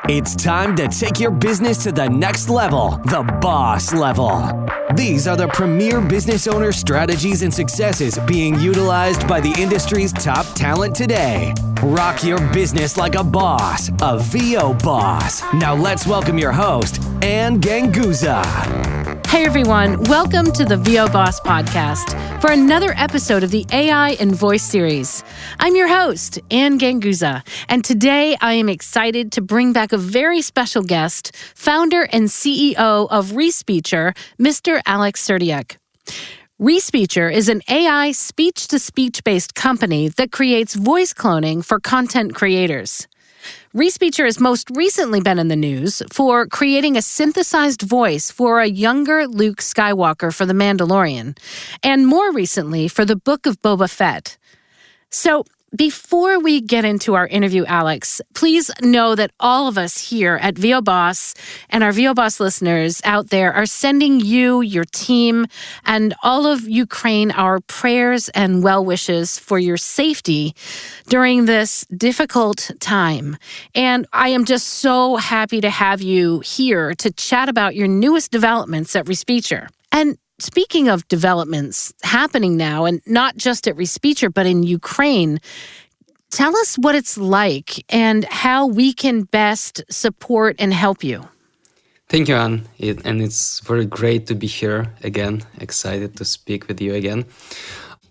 It's time to take your business to the next level, the boss level. These are the premier business owner strategies and successes being utilized by the industry's top talent today. Rock your business like a boss, a VO boss. Now let's welcome your host, Anne Ganguza. Hey everyone, welcome to the VO Boss podcast for another episode of the AI and Voice series. I'm your host, Anne Ganguza, and today I am excited to bring back a very special guest, founder and CEO of Respeecher, Mr. Alex Serdiuk. Respeecher is an AI speech-to-speech-based company that creates voice cloning for content creators. Respeecher has most recently been in the news for creating a synthesized voice for a younger Luke Skywalker for The Mandalorian, and more recently for the Book of Boba Fett. So, before we get into our interview, Alex, please know that all of us here at VO Boss and our VO Boss listeners out there are sending you, your team, and all of Ukraine our prayers and well wishes for your safety during this difficult time. And I am just so happy to have you here to chat about your newest developments at Respeecher. And speaking of developments happening now, and not just at Respeecher, but in Ukraine, tell us what it's like and how we can best support and help you. Thank you, Anne. And it's very great to be here again. Excited to speak with you again.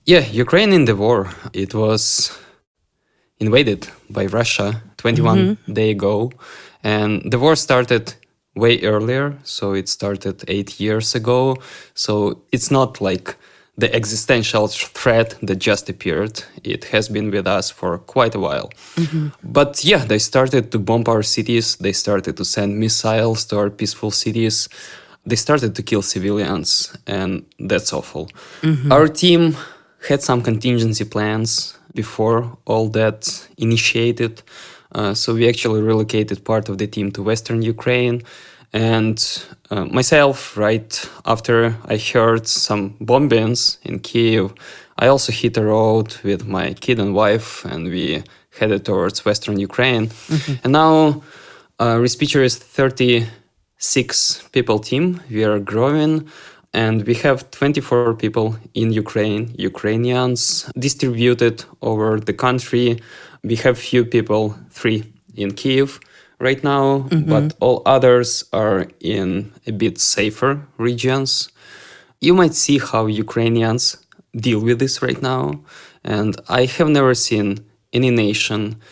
Yeah, Ukraine in the war. It was invaded by Russia 21 days ago. And the war started way earlier, so it started 8 years ago. So it's not like the existential threat that just appeared. It has been with us for quite a while. But yeah, they started to bomb our cities. They started to send missiles to our peaceful cities. They started to kill civilians, and that's awful. Our team had some contingency plans before all that initiated. So we actually relocated part of the team to Western Ukraine. And myself, right after I heard some bombings in Kyiv, I also hit a road with my kid and wife, and we headed towards Western Ukraine. And now Respeecher is 36 people team. We are growing. And we have 24 people in Ukraine, Ukrainians, distributed over the country. We have few people, 3 in Kyiv right now, but all others are in a bit safer regions. You might see how Ukrainians deal with this right now. And I have never seen any nation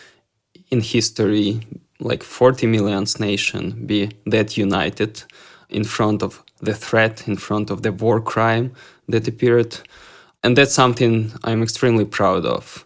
in history, like 40 million nation, be that united in front of the threat, in front of the war crime that appeared. And that's something I'm extremely proud of.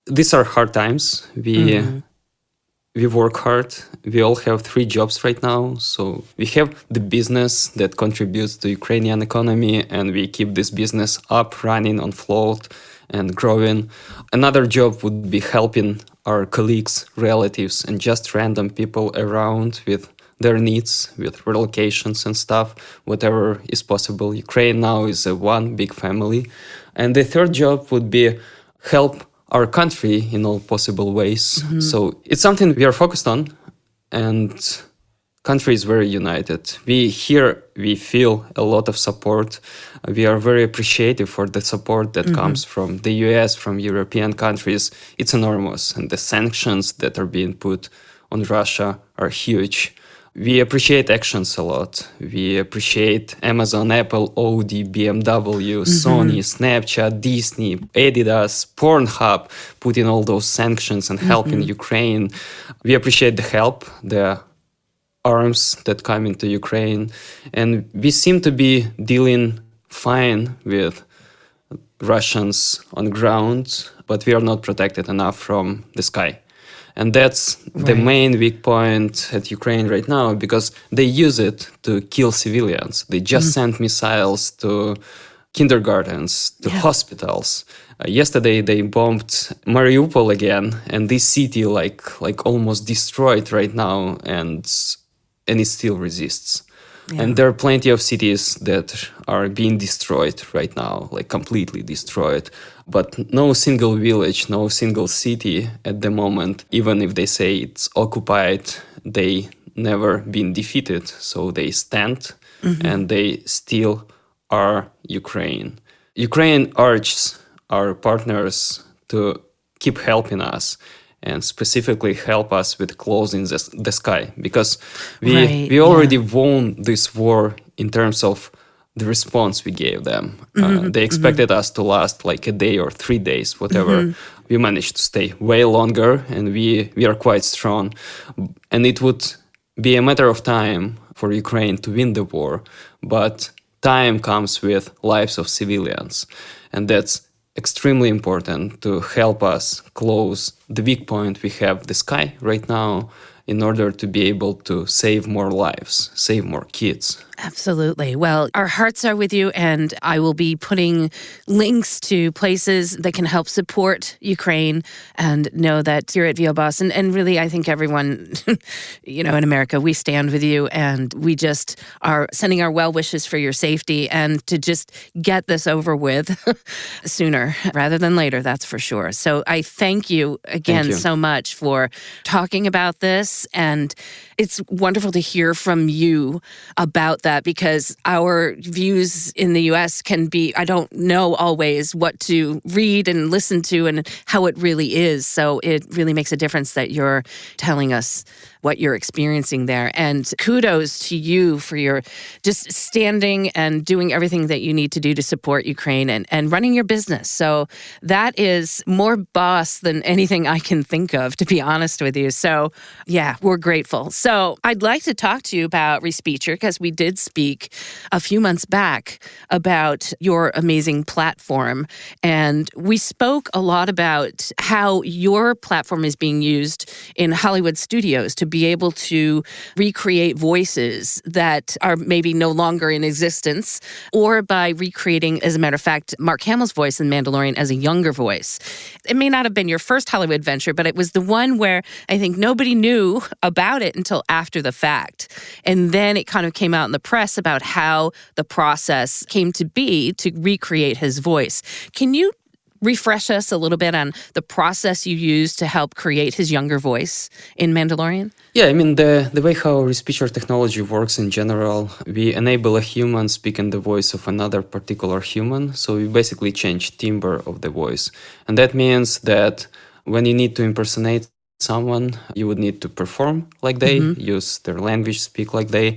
These are hard times. We work hard. We all have 3 jobs right now. So we have the business that contributes to Ukrainian economy, and we keep this business up, running on float and growing. Another job would be helping our colleagues, relatives, and just random people around with their needs, with relocations and stuff, whatever is possible. Ukraine now is one big family. And the third job would be help our country in all possible ways. So it's something we are focused on, and country is very united. We feel a lot of support. We are very appreciative for the support that comes from the US, from European countries. It's enormous, and the sanctions that are being put on Russia are huge. We appreciate actions a lot. We appreciate Amazon, Apple, Audi, BMW, Sony, Snapchat, Disney, Adidas, Pornhub, putting all those sanctions and helping Ukraine. We appreciate the help, the arms that come into Ukraine. And we seem to be dealing fine with Russians on ground, but we are not protected enough from the sky. And that's the main weak point at Ukraine right now, because they use it to kill civilians. They just sent missiles to kindergartens, to hospitals. Yesterday they bombed Mariupol again, and this city like almost destroyed right now, and it still resists. And there are plenty of cities that are being destroyed right now, like completely destroyed. But no single village, no single city at the moment, even if they say it's occupied, they never been defeated. So they stand and they still are Ukraine. Ukraine urges our partners to keep helping us and specifically help us with closing the sky, because we already won this war in terms of the response we gave them. They expected us to last like a day or 3 days, whatever. We managed to stay way longer, and we are quite strong. And it would be a matter of time for Ukraine to win the war, but time comes with lives of civilians. And that's extremely important to help us close the weak point we have, the sky right now, in order to be able to save more lives, save more kids. Absolutely. Well, our hearts are with you, and I will be putting links to places that can help support Ukraine, and know that here at VOBoss, and really I think everyone, in America, we stand with you, and we just are sending our well wishes for your safety and to just get this over with sooner rather than later, that's for sure. So I thank you again so much for talking about this, and it's wonderful to hear from you about that, because our views in the U.S. can be, I don't know always what to read and listen to and how it really is. So it really makes a difference that you're telling us what you're experiencing there. And kudos to you for your just standing and doing everything that you need to do to support Ukraine and running your business. So that is more boss than anything I can think of, to be honest with you. So yeah, we're grateful. So I'd like to talk to you about Respeecher, because we did speak a few months back about your amazing platform. And we spoke a lot about how your platform is being used in Hollywood studios to be able to recreate voices that are maybe no longer in existence, or by recreating, as a matter of fact, Mark Hamill's voice in Mandalorian as a younger voice. It may not have been your first Hollywood venture, but it was the one where I think nobody knew about it until after the fact. And then it kind of came out in the press about how the process came to be to recreate his voice. Can you refresh us a little bit on the process you used to help create his younger voice in Mandalorian? Yeah, I mean, the way how Respeecher technology works in general, we enable a human speaking the voice of another particular human. So we basically change timbre of the voice. And that means that when you need to impersonate someone, you would need to perform like they, use their language, speak like they.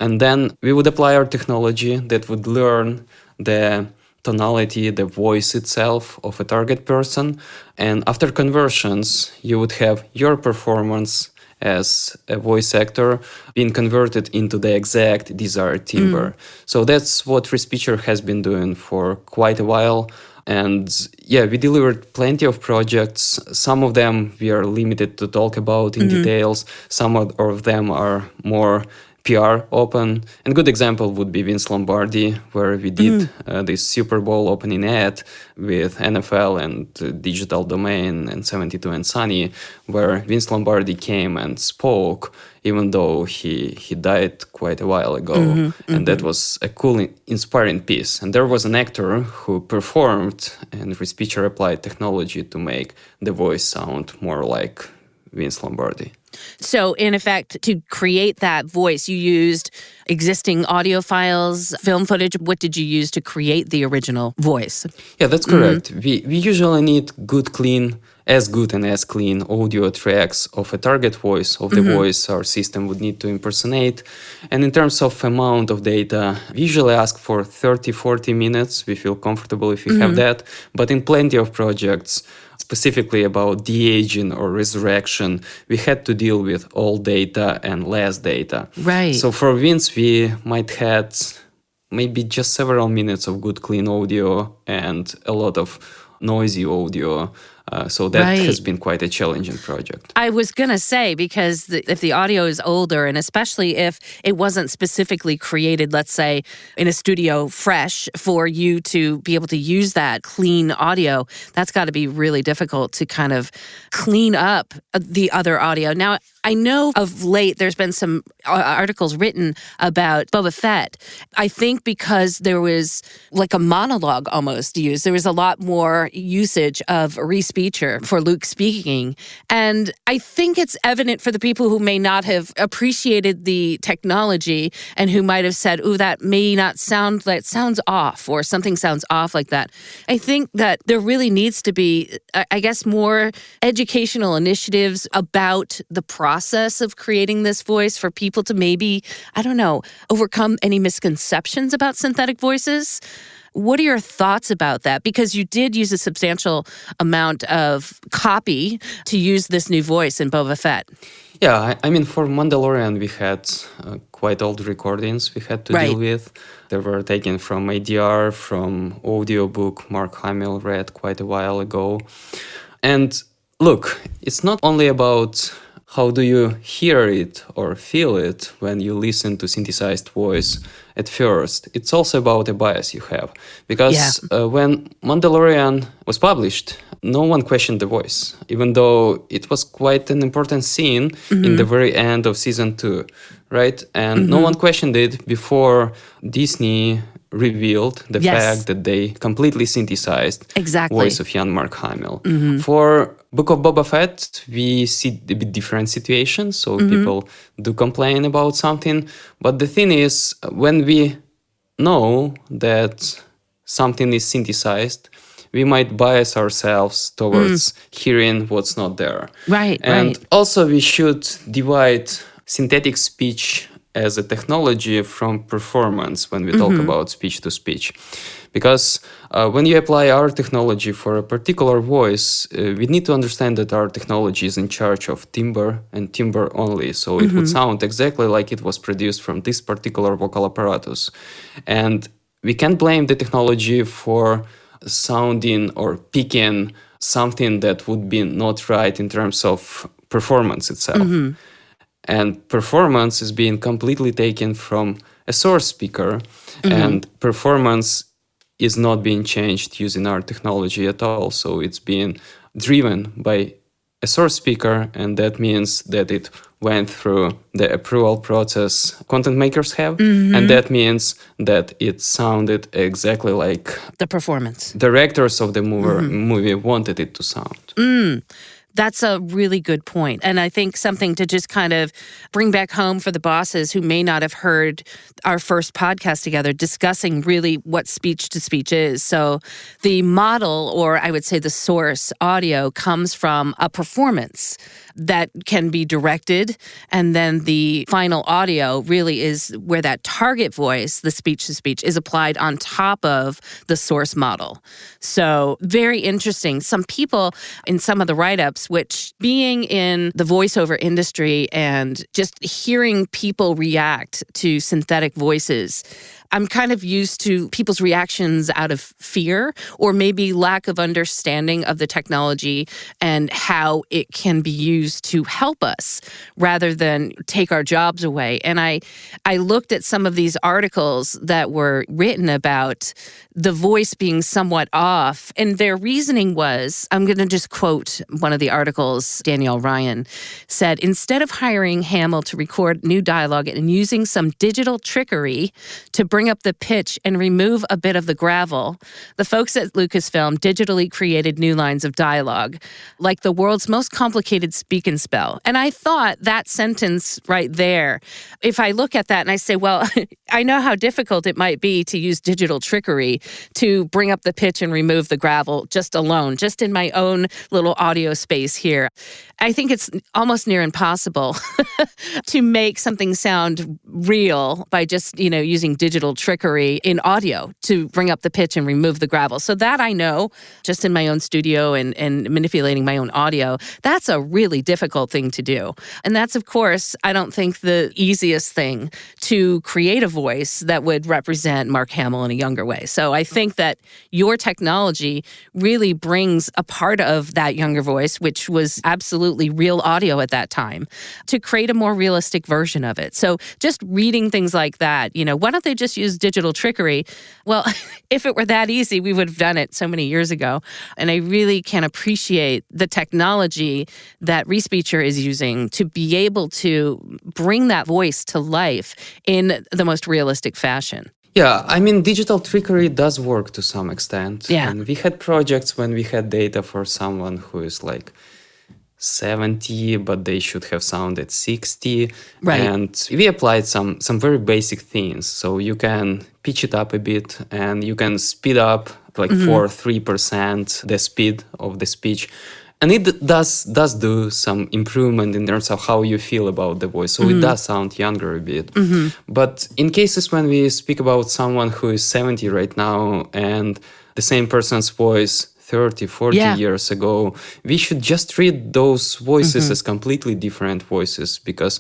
And then we would apply our technology that would learn the tonality, the voice itself of a target person. And after conversions, you would have your performance as a voice actor being converted into the exact desired timbre. So that's what Respeecher has been doing for quite a while. And yeah, we delivered plenty of projects. Some of them we are limited to talk about in details. Some of them are more PR open. And a good example would be Vince Lombardi, where we did this Super Bowl opening ad with NFL and Digital Domain and 72 and Sunny, where Vince Lombardi came and spoke, even though he died quite a while ago. And that was a cool, inspiring piece. And there was an actor who performed, and Respeecher applied technology to make the voice sound more like Vince Lombardi. So, in effect, to create that voice, you used existing audio files, film footage. What did you use to create the original voice? Yeah, that's correct. We usually need good clean audio tracks of a target voice, of the voice our system would need to impersonate. And in terms of amount of data, we usually ask for 30, 40 minutes. We feel comfortable if we have that. But in plenty of projects, specifically about de-aging or resurrection, we had to deal with all data and less data. Right. So for Vince, we might had maybe just several minutes of good clean audio and a lot of noisy audio. So that has been quite a challenging project. I was going to say, because if the audio is older, and especially if it wasn't specifically created, let's say, in a studio fresh for you to be able to use that clean audio, that's got to be really difficult to kind of clean up the other audio. Now, I know of late there's been some articles written about Boba Fett. I think because there was like a monologue almost used, there was a lot more usage of Respeecher Respeecher for Luke speaking. And I think it's evident for the people who may not have appreciated the technology and who might have said, ooh, that may not sound, that sounds off, or something sounds off like that. I think that there really needs to be, I guess, more educational initiatives about the process of creating this voice for people to maybe, I don't know, overcome any misconceptions about synthetic voices. What are your thoughts about that? Because you did use a substantial amount of copy to use this new voice in Boba Fett. Yeah, I mean, for Mandalorian, we had quite old recordings we had to deal with. They were taken from ADR, from audiobook Mark Hamill read quite a while ago. And look, it's not only about how do you hear it or feel it when you listen to synthesized voice at first. It's also about a bias you have. Because when Mandalorian was published, no one questioned the voice, even though it was quite an important scene in the very end of season 2, right? And no one questioned it before Disney revealed the fact that they completely synthesized voice of young Mark Hamill. For Book of Boba Fett, we see a bit different situation, so people do complain about something. But the thing is, when we know that something is synthesized, we might bias ourselves towards hearing what's not there. And also we should divide synthetic speech as a technology from performance when we talk about speech-to-speech. Because when you apply our technology for a particular voice, we need to understand that our technology is in charge of timbre and timbre only. So it would sound exactly like it was produced from this particular vocal apparatus. And we can't blame the technology for sounding or picking something that would be not right in terms of performance itself. And performance is being completely taken from a source speaker, and performance is not being changed using our technology at all. So it's being driven by a source speaker, and that means that it went through the approval process content makers have, and that means that it sounded exactly like the performance directors of the movie wanted it to sound. That's a really good point. And I think something to just kind of bring back home for the bosses who may not have heard our first podcast together discussing really what speech-to-speech is. So the model, or I would say the source audio, comes from a performance that can be directed, and then the final audio really is where that target voice, the speech-to-speech, is applied on top of the source model. So very interesting. Some people in some of the write-ups, which being in the voiceover industry and just hearing people react to synthetic voices, I'm kind of used to people's reactions out of fear or maybe lack of understanding of the technology and how it can be used to help us rather than take our jobs away. And I looked at some of these articles that were written about the voice being somewhat off, and their reasoning was, I'm going to just quote one of the articles, Danielle Ryan said, instead of hiring Hamill to record new dialogue and using some digital trickery to bring up the pitch and remove a bit of the gravel, the folks at Lucasfilm digitally created new lines of dialogue, like the world's most complicated speak and spell. And I thought that sentence right there, if I look at that and I say, well, I know how difficult it might be to use digital trickery to bring up the pitch and remove the gravel just alone, just in my own little audio space here. I think it's almost near impossible to make something sound real by just, using digital trickery in audio to bring up the pitch and remove the gravel. So that I know, just in my own studio and manipulating my own audio, that's a really difficult thing to do. And that's, of course, I don't think the easiest thing to create a voice that would represent Mark Hamill in a younger way. So I think that your technology really brings a part of that younger voice, which was absolutely real audio at that time, to create a more realistic version of it. So just reading things like that, why don't they just use digital trickery? Well, if it were that easy, we would have done it so many years ago. And I really can appreciate the technology that Respeecher is using to be able to bring that voice to life in the most realistic fashion. Yeah, I mean, digital trickery does work to some extent. Yeah. And we had projects when we had data for someone who is like 70, but they should have sounded 60. Right. And we applied some very basic things. So you can pitch it up a bit and you can speed up like 3% the speed of the speech. And it does do some improvement in terms of how you feel about the voice. So it does sound younger a bit. But in cases when we speak about someone who is 70 right now and the same person's voice 30, 40 years ago, we should just treat those voices as completely different voices, because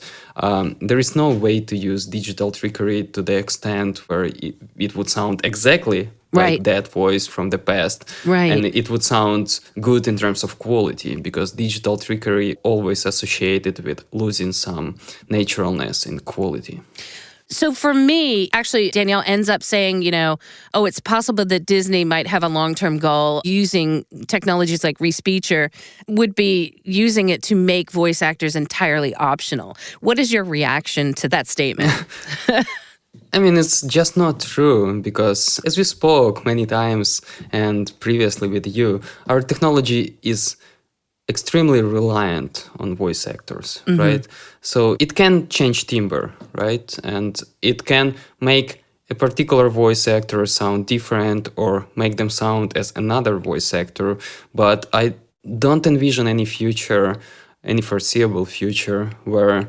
there is no way to use digital trickery to the extent where it would sound exactly like that voice from the past. Right. And it would sound good in terms of quality, because digital trickery always associated with losing some naturalness in quality. So for me, actually, Danielle ends up saying, it's possible that Disney might have a long-term goal using technologies like Respeecher, would be using it to make voice actors entirely optional. What is your reaction to that statement? I mean, it's just not true, because as we spoke many times and previously with you, our technology is extremely reliant on voice actors, right? So it can change timbre, right? And it can make a particular voice actor sound different or make them sound as another voice actor. But I don't envision any foreseeable future where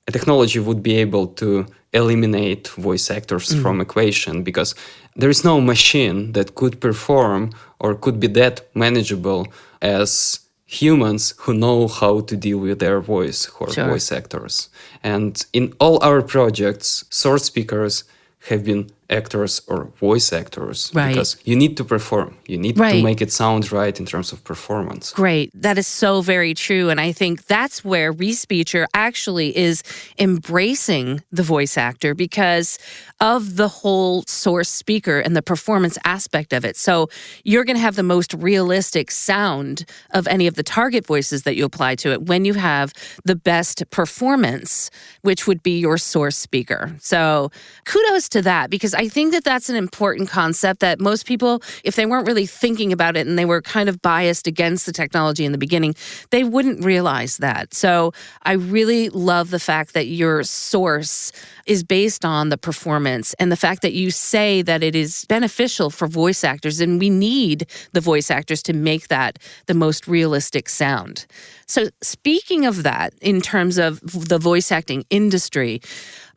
a technology would be able to eliminate voice actors from equation, because there is no machine that could perform or could be that manageable as humans who know how to deal with their voice, who are voice actors. And in all our projects, source speakers have been actors or voice actors, because you need to perform. You need to make it sound right in terms of performance. Great. That is so very true. And I think that's where Respeecher actually is embracing the voice actor because of the whole source speaker and the performance aspect of it. So you're going to have the most realistic sound of any of the target voices that you apply to it when you have the best performance, which would be your source speaker. So kudos to that, because I think that that's an important concept that most people, if they weren't really thinking about it and they were kind of biased against the technology in the beginning, they wouldn't realize that. So I really love the fact that your source is based on the performance and the fact that you say that it is beneficial for voice actors, and we need the voice actors to make that the most realistic sound. So speaking of that, in terms of the voice acting industry,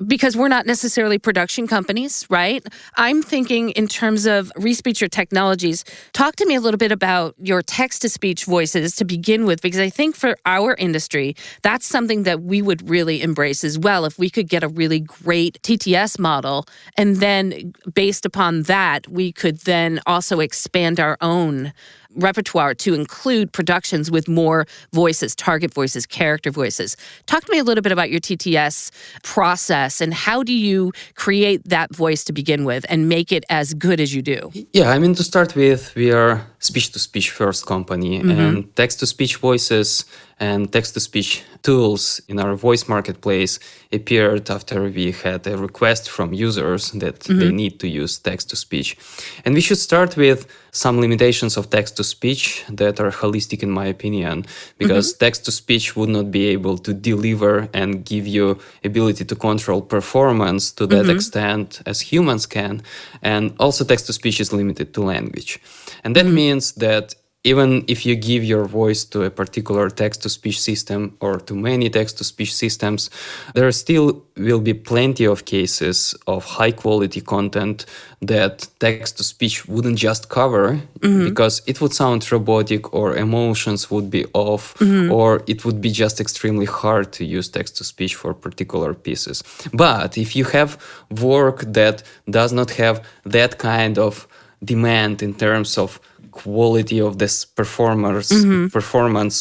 because we're not necessarily production companies, right? I'm thinking in terms of Respeecher Technologies. Talk to me a little bit about your text-to-speech voices to begin with, because I think for our industry, that's something that we would really embrace as well. If we could get a really great TTS model, and then based upon that, we could then also expand our own repertoire to include productions with more voices, target voices, character voices. Talk to me a little bit about your TTS process and how do you create that voice to begin with and make it as good as you do? Yeah, I mean, to start with, we are speech-to-speech first company, and text-to-speech voices and text-to-speech tools in our voice marketplace appeared after we had a request from users that they need to use text-to-speech. And we should start with some limitations of text-to-speech that are holistic in my opinion, because text-to-speech would not be able to deliver and give you ability to control performance to that extent as humans can. And also text-to-speech is limited to language. And that means that even if you give your voice to a particular text-to-speech system or to many text-to-speech systems, there still will be plenty of cases of high-quality content that text-to-speech wouldn't just cover because it would sound robotic or emotions would be off or it would be just extremely hard to use text-to-speech for particular pieces. But if you have work that does not have that kind of demand in terms of quality of this performance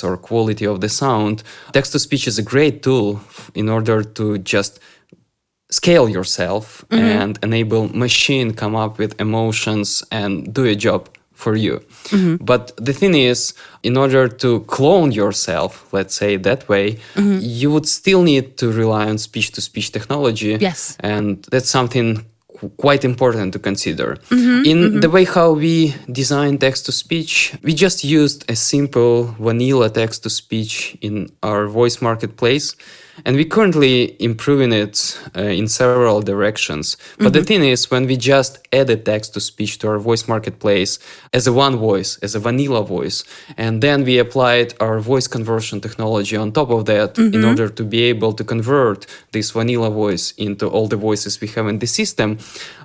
or quality of the sound, text-to-speech is a great tool in order to just scale yourself and enable machine come up with emotions and do a job for you. But the thing is, in order to clone yourself, let's say that way, you would still need to rely on speech-to-speech technology. Yes. And that's something quite important to consider. In the way how we design text-to-speech, we just used a simple vanilla text-to-speech in our voice marketplace. And we're currently improving it in several directions. But the thing is, when we just added text-to-speech to our voice marketplace as a one voice, as a vanilla voice, and then we applied our voice conversion technology on top of that in order to be able to convert this vanilla voice into all the voices we have in the system,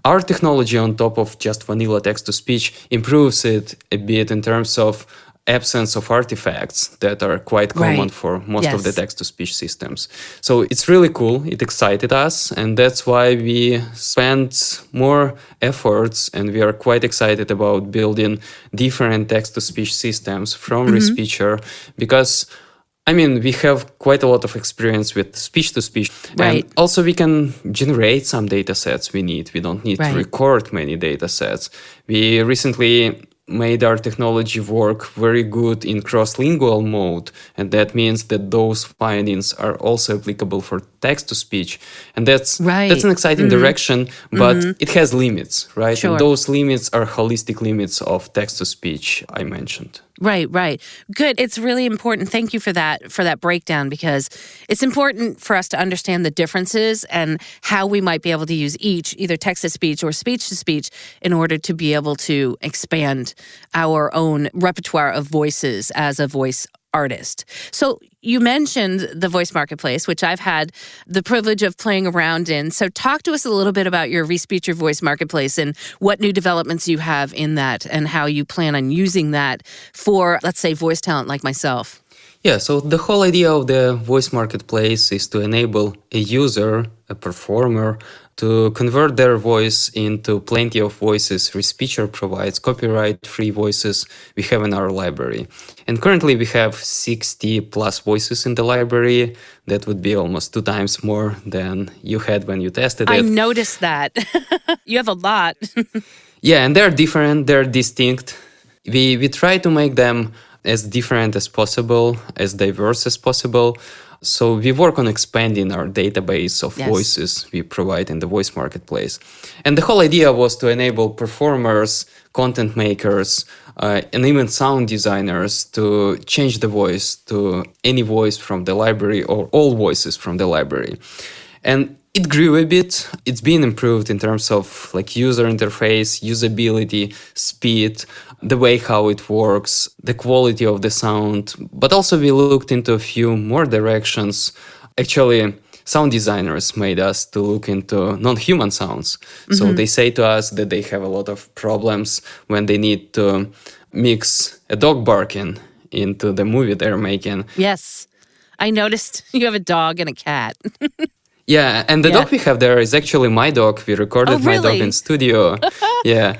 our technology on top of just vanilla text-to-speech improves it a bit in terms of absence of artifacts that are quite common for most of the text-to-speech systems. So it's really cool. It excited us, and that's why we spent more efforts, and we are quite excited about building different text-to-speech systems from Respeecher, because we have quite a lot of experience with speech-to-speech. Right. And also we can generate some data sets we need. We don't need to record many data sets. We recently made our technology work very good in cross-lingual mode, and that means that those findings are also applicable for text-to-speech, and that's an exciting direction, but it has limits, right? Sure. And those limits are holistic limits of text-to-speech I mentioned. Right. Good. It's really important. Thank you for that breakdown, because it's important for us to understand the differences and how we might be able to use each, either text-to-speech or speech-to-speech, in order to be able to expand our own repertoire of voices as a voice artist. So you mentioned the voice marketplace, which I've had the privilege of playing around in. So talk to us a little bit about your Respeecher voice marketplace and what new developments you have in that and how you plan on using that for, let's say, voice talent like myself. Yeah, so the whole idea of the voice marketplace is to enable a user, a performer, to convert their voice into plenty of voices. Respeecher provides copyright-free voices we have in our library. And currently we have 60 plus voices in the library. That would be almost 2 times more than you had when you tested it. I noticed that. You have a lot. Yeah, and they're different, they're distinct. We try to make them as different as possible, as diverse as possible. So we work on expanding our database of voices we provide in the voice marketplace. And the whole idea was to enable performers, content makers, and even sound designers to change the voice to any voice from the library or all voices from the library. And it grew a bit. It's been improved in terms of user interface, usability, speed, the way how it works, the quality of the sound. But also we looked into a few more directions. Actually, sound designers made us to look into non-human sounds. So they say to us that they have a lot of problems when they need to mix a dog barking into the movie they're making. Yes. I noticed you have a dog and a cat. Yeah, and the dog we have there is actually my dog. We recorded my dog in studio. Yeah.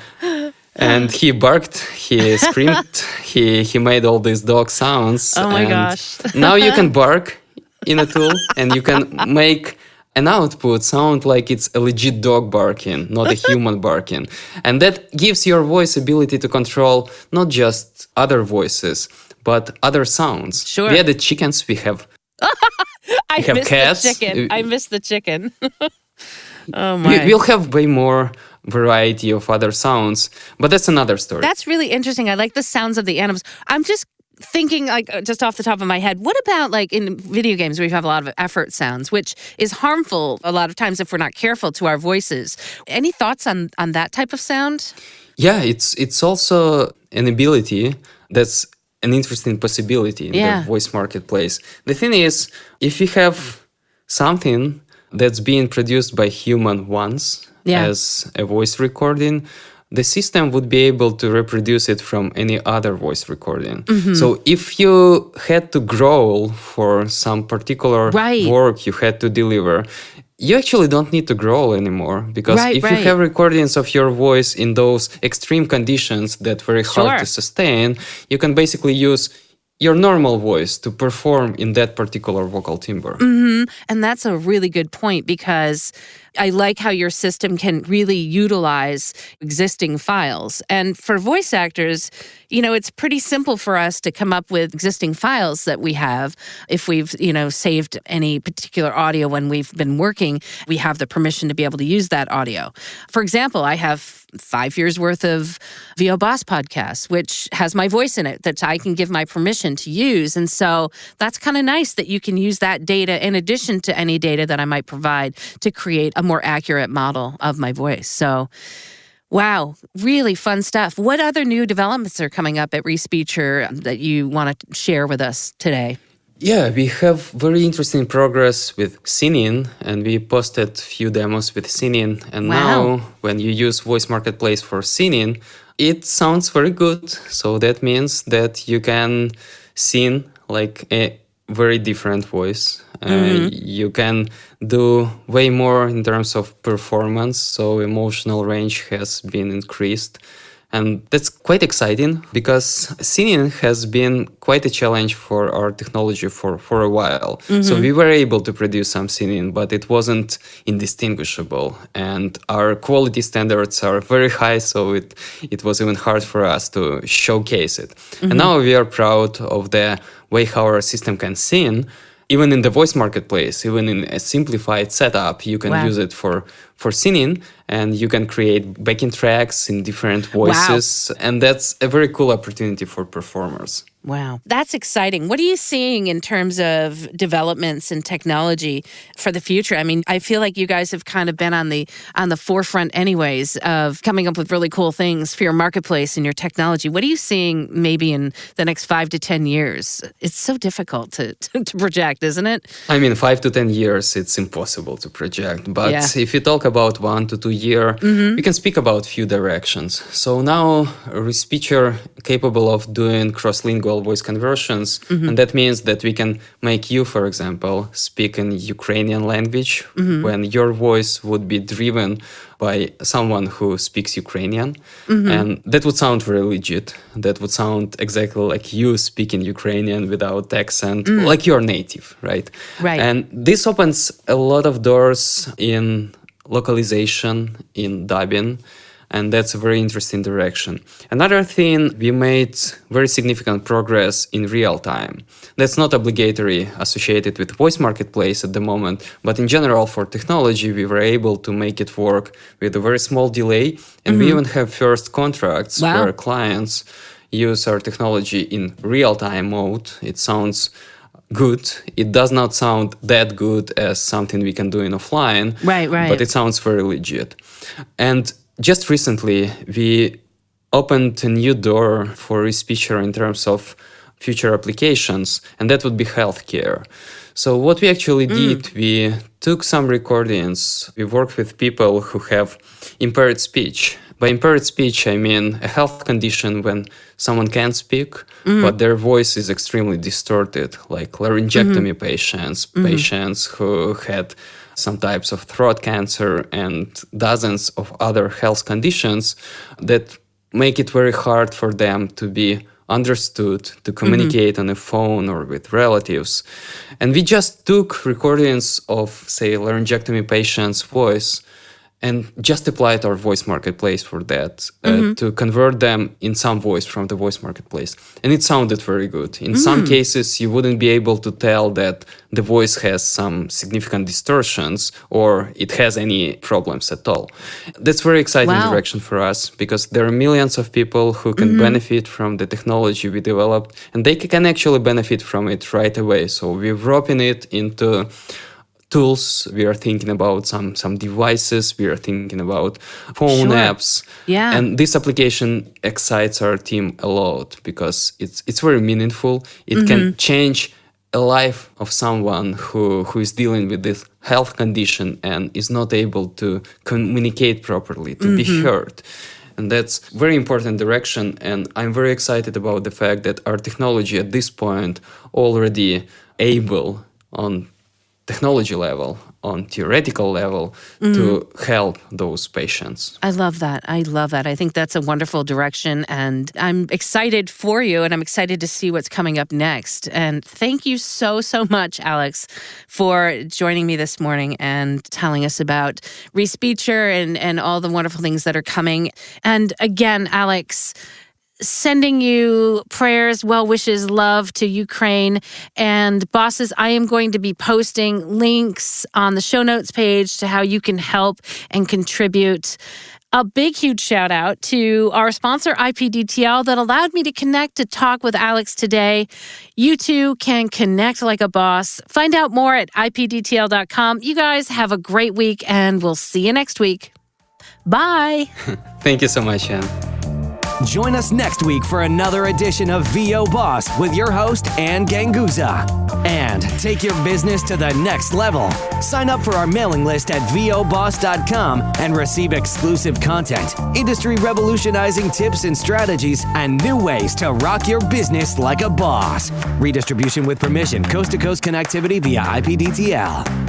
And he barked, he screamed, he made all these dog sounds. Oh my gosh. Now you can bark in a tool and you can make an output sound like it's a legit dog barking, not a human barking. And that gives your voice ability to control not just other voices, but other sounds. Sure. We added chickens, we have cats. I missed the chicken. Oh my. We'll have way more variety of other sounds, but that's another story. That's really interesting. I like the sounds of the animals. I'm just thinking, just off the top of my head, what about in video games where you have a lot of effort sounds, which is harmful a lot of times if we're not careful to our voices. Any thoughts on that type of sound? Yeah, it's also an ability that's an interesting possibility in the voice marketplace. The thing is, if you have something that's being produced by human once as a voice recording, the system would be able to reproduce it from any other voice recording. So if you had to growl for some particular work you had to deliver, you actually don't need to growl anymore, because if you have recordings of your voice in those extreme conditions that very hard to sustain, you can basically use your normal voice to perform in that particular vocal timbre. And that's a really good point, because I like how your system can really utilize existing files. And for voice actors, it's pretty simple for us to come up with existing files that we have. If we've, saved any particular audio when we've been working, we have the permission to be able to use that audio. For example, I have 5 years worth of VO Boss podcasts, which has my voice in it that I can give my permission to use. And so that's kind of nice that you can use that data in addition to any data that I might provide to create a more accurate model of my voice. So wow, really fun stuff. What other new developments are coming up at Respeecher that you want to share with us today? Yeah, we have very interesting progress with singing, and we posted few demos with singing. And now when you use Voice Marketplace for singing, it sounds very good. So that means that you can sing like a very different voice. You can do way more in terms of performance, so emotional range has been increased. And that's quite exciting because singing has been quite a challenge for our technology for a while. So we were able to produce some singing, but it wasn't indistinguishable. And our quality standards are very high, so it was even hard for us to showcase it. And now we are proud of the way how our system can sing. Even in the Voice Marketplace, even in a simplified setup, you can use it for singing, and you can create backing tracks in different voices. And that's a very cool opportunity for performers. Wow. That's exciting. What are you seeing in terms of developments in technology for the future? I mean, I feel like you guys have kind of been on the forefront anyways of coming up with really cool things for your marketplace and your technology. What are you seeing maybe in the next 5 to 10 years? It's so difficult to project, isn't it? I mean, 5 to 10 years, it's impossible to project. But if you talk about 1 to 2 years, we can speak about few directions. So now Respeecher capable of doing cross-lingual voice conversions, and that means that we can make you, for example, speak in Ukrainian language when your voice would be driven by someone who speaks Ukrainian, and that would sound very legit. That would sound exactly like you speaking Ukrainian without accent, like you're native, right? Right. And this opens a lot of doors in localization, in dubbing, and that's a very interesting direction. Another thing, we made very significant progress in real time. That's not obligatory associated with Voice Marketplace at the moment, but in general for technology, we were able to make it work with a very small delay. And we even have first contracts where clients use our technology in real-time mode. It sounds good. It does not sound that good as something we can do in offline, right. But it sounds very legit. And just recently, we opened a new door for Respeecher in terms of future applications, and that would be healthcare. So what we actually did, we took some recordings. We worked with people who have impaired speech. By impaired speech, I mean a health condition when someone can speak, but their voice is extremely distorted, like laryngectomy patients, patients who had some types of throat cancer, and dozens of other health conditions that make it very hard for them to be understood, to communicate on a phone or with relatives. And we just took recordings of, say, laryngectomy patient's voice and just applied our Voice Marketplace for that, to convert them in some voice from the Voice Marketplace. And it sounded very good. In some cases, you wouldn't be able to tell that the voice has some significant distortions or it has any problems at all. That's very exciting direction for us, because there are millions of people who can benefit from the technology we developed, and they can actually benefit from it right away. So we're wrapping it into tools. We are thinking about some devices. We are thinking about phone apps. Yeah. And this application excites our team a lot because it's very meaningful. It can change a life of someone who is dealing with this health condition and is not able to communicate properly, to be heard. And that's very important direction. And I'm very excited about the fact that our technology at this point already able on technology level, on theoretical level, to help those patients. I love that. I think that's a wonderful direction, and I'm excited for you, and I'm excited to see what's coming up next. And thank you so much, Alex, for joining me this morning and telling us about Respeecher and all the wonderful things that are coming. And again, Alex, sending you prayers, well wishes, love to Ukraine. And bosses, I am going to be posting links on the show notes page to how you can help and contribute. A big, huge shout out to our sponsor, IPDTL, that allowed me to connect to talk with Alex today. You too can connect like a boss. Find out more at ipdtl.com. You guys have a great week, and we'll see you next week. Bye. Thank you so much, Anne. Join us next week for another edition of VO Boss with your host, Anne Ganguza. And take your business to the next level. Sign up for our mailing list at voboss.com and receive exclusive content, industry revolutionizing tips and strategies, and new ways to rock your business like a boss. Redistribution with permission, coast-to-coast connectivity via IPDTL.